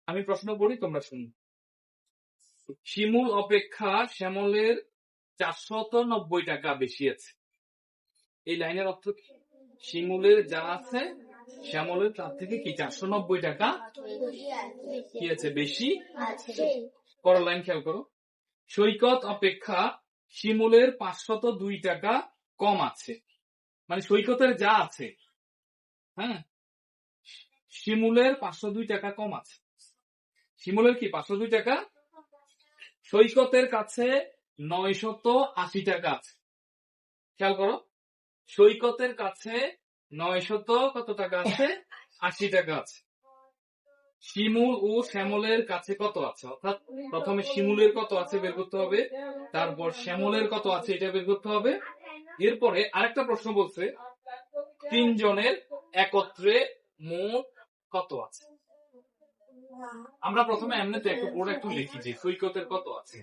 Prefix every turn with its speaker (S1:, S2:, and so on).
S1: আমি প্রশ্ন পড়ি, তোমরা শুনো। শিমুল অপেক্ষা শ্যামলের 490 টাকা বেশি আছে। এই লাইনের অর্থ কি? শিমুলের যা আছে শ্যামলের তার থেকে কি 490 টাকা কি আছে? বেশি। পরের লাইন খেয়াল করো। সৈকত অপেক্ষা শিমুলের 502 টাকা কম আছে। মানে সৈকতের যা আছে, হ্যাঁ, শিমুলের 502 টাকা কম আছে। শিমুলের কি 502 টাকা, সৈকতের কাছে 980 টাকা আছে। খেয়াল করো, সৈকতের কাছে 900 কত টাকা আছে? 80 টাকা আছে। শিমুল ও শ্যামলের কাছে কত আছে? অর্থাৎ প্রথমে শিমুলের কত আছে বের করতে হবে, তারপর শ্যামলের কত আছে এটা বের করতে হবে। এরপরে আরেকটা প্রশ্ন বলছে, তিনজনের একত্রে মোট কত আছে। আমরা প্রথমে এমনিতে একটু পড়ে একটু লিখি যে সৈকতের কত আছে।